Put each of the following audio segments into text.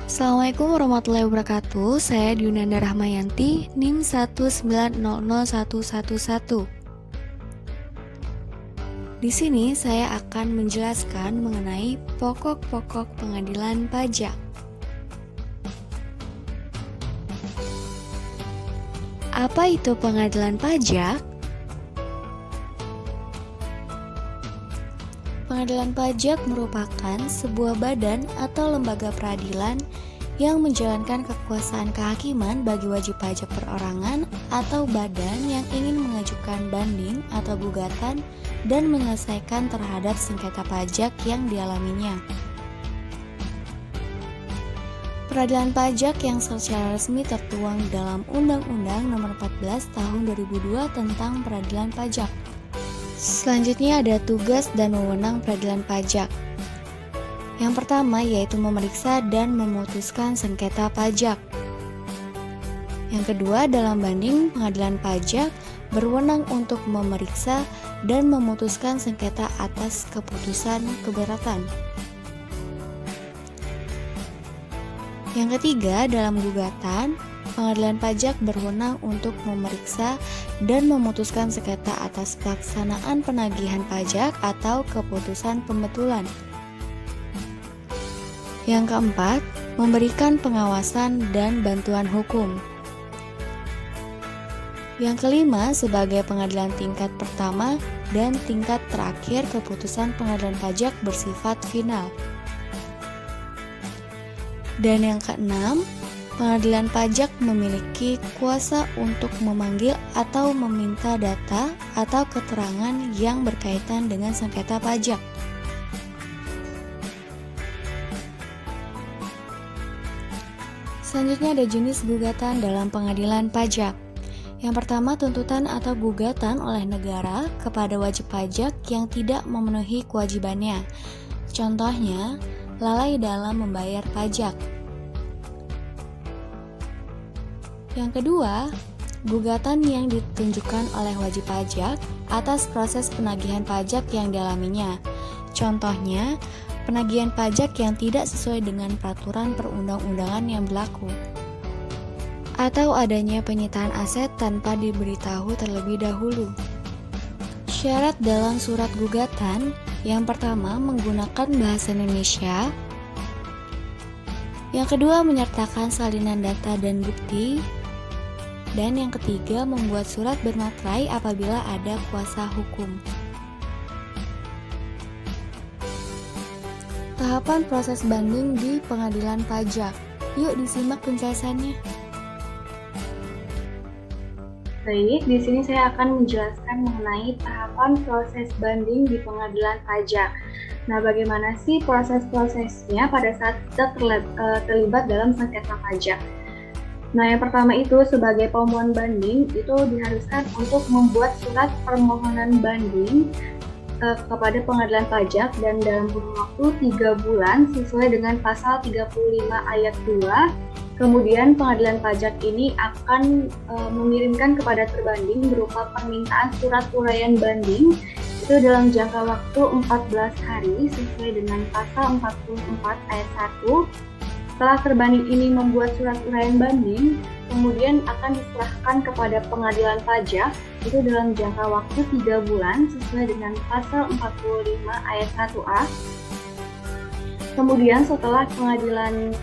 Assalamualaikum warahmatullahi wabarakatuh. Saya Dyunanda Rahmayanti, NIM 1900111. Di sini saya akan menjelaskan mengenai pokok-pokok pengadilan pajak. Apa itu pengadilan pajak? Pengadilan pajak merupakan sebuah badan atau lembaga peradilan yang menjalankan kekuasaan kehakiman bagi wajib pajak perorangan atau badan yang ingin mengajukan banding atau gugatan dan menyelesaikan terhadap sengketa pajak yang dialaminya. Peradilan pajak yang secara resmi tertuang dalam Undang-Undang Nomor 14 Tahun 2002 tentang Peradilan Pajak. Selanjutnya ada tugas dan wewenang peradilan pajak. Yang pertama yaitu memeriksa dan memutuskan sengketa pajak. Yang kedua, dalam banding pengadilan pajak berwenang untuk memeriksa dan memutuskan sengketa atas keputusan keberatan. Yang ketiga, dalam gugatan, pengadilan pajak berwenang untuk memeriksa dan memutuskan sengketa atas pelaksanaan penagihan pajak atau keputusan pembetulan. Yang keempat, memberikan pengawasan dan bantuan hukum. Yang kelima, sebagai pengadilan tingkat pertama dan tingkat terakhir, keputusan pengadilan pajak bersifat final. Dan yang keenam, pengadilan pajak memiliki kuasa untuk memanggil atau meminta data atau keterangan yang berkaitan dengan sengketa pajak. Selanjutnya ada jenis gugatan dalam pengadilan pajak. Yang pertama, tuntutan atau gugatan oleh negara kepada wajib pajak yang tidak memenuhi kewajibannya. Contohnya, lalai dalam membayar pajak. Yang kedua, gugatan yang ditunjukkan oleh wajib pajak atas proses penagihan pajak yang dialaminya. Contohnya, penagihan pajak yang tidak sesuai dengan peraturan perundang-undangan yang berlaku, atau adanya penyitaan aset tanpa diberitahu terlebih dahulu. Syarat dalam surat gugatan, yang pertama menggunakan bahasa Indonesia, yang kedua menyertakan salinan data dan bukti, dan yang ketiga membuat surat bermaterai apabila ada kuasa hukum. Tahapan proses banding di pengadilan pajak. Yuk disimak penjelasannya. Baik, di sini saya akan menjelaskan mengenai tahapan proses banding di pengadilan pajak. Nah, bagaimana sih proses-prosesnya pada saat kita terlibat dalam sengketa pajak? Nah, yang pertama itu sebagai pemohon banding itu diharuskan untuk membuat surat permohonan banding kepada pengadilan pajak dan dalam kurun waktu 3 bulan sesuai dengan pasal 35 ayat 2. Kemudian pengadilan pajak ini akan mengirimkan kepada terbanding berupa permintaan surat uraian banding itu dalam jangka waktu 14 hari sesuai dengan pasal 44 ayat 1. Setelah terbanding ini membuat surat uraian banding, kemudian akan diserahkan kepada pengadilan pajak itu dalam jangka waktu 3 bulan sesuai dengan pasal 45 ayat 1A. Kemudian setelah pengadilan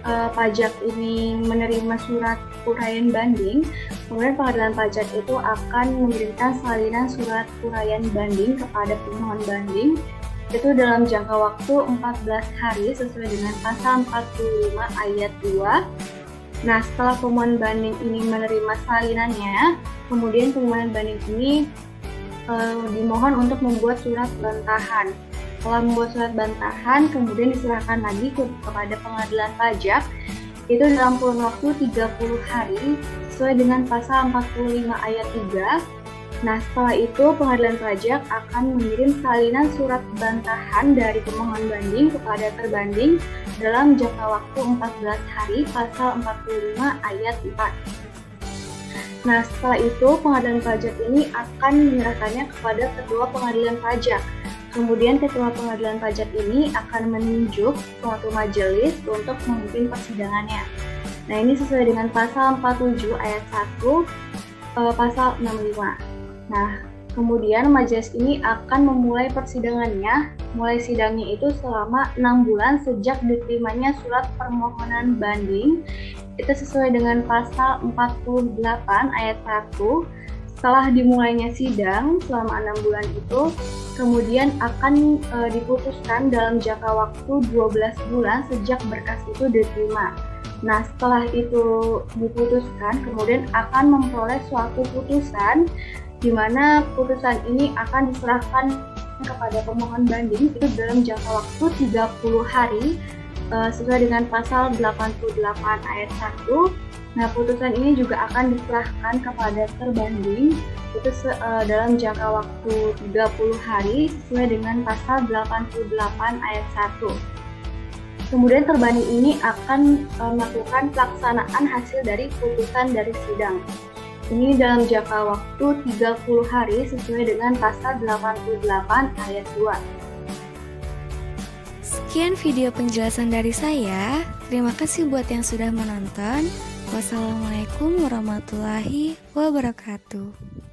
pajak ini menerima surat uraian banding, kemudian pengadilan pajak itu akan mengirimkan salinan surat uraian banding kepada pemohon banding itu dalam jangka waktu 14 hari sesuai dengan pasal 45 ayat 2. Nah, setelah pemohon banding ini menerima salinannya, kemudian pemohon banding ini dimohon untuk membuat surat bantahan. Setelah membuat surat bantahan, kemudian diserahkan lagi kepada pengadilan pajak itu dalam kurun waktu 30 hari sesuai dengan pasal 45 ayat 3. Nah, setelah itu pengadilan pajak akan mengirim salinan surat bantahan dari pemohon banding kepada terbanding dalam jangka waktu 14 hari pasal 45 ayat 4. Nah, setelah itu pengadilan pajak ini akan menyerahkannya kepada kedua pengadilan pajak. Kemudian ketua pengadilan pajak ini akan menunjuk suatu majelis untuk memimpin persidangannya. Nah, ini sesuai dengan pasal 47 ayat 1, pasal 65. Nah, kemudian majelis ini akan memulai persidangannya, mulai sidangnya itu selama 6 bulan sejak diterimanya surat permohonan banding. Itu sesuai dengan pasal 48 ayat 1. Setelah dimulainya sidang selama 6 bulan itu, kemudian akan diputuskan dalam jangka waktu 12 bulan sejak berkas itu diterima. Nah, setelah itu diputuskan, kemudian akan memperoleh suatu putusan di mana putusan ini akan diserahkan kepada pemohon banding itu dalam jangka waktu 30 hari sesuai dengan pasal 88 ayat 1. Nah, putusan ini juga akan diserahkan kepada terbanding itu dalam jangka waktu 30 hari sesuai dengan pasal 88 ayat 1. Kemudian terbanding ini akan melakukan pelaksanaan hasil dari putusan dari sidang. Ini dalam jangka waktu 30 hari sesuai dengan pasal 88 ayat 2. Sekian video penjelasan dari saya. Terima kasih buat yang sudah menonton. Wassalamualaikum warahmatullahi wabarakatuh.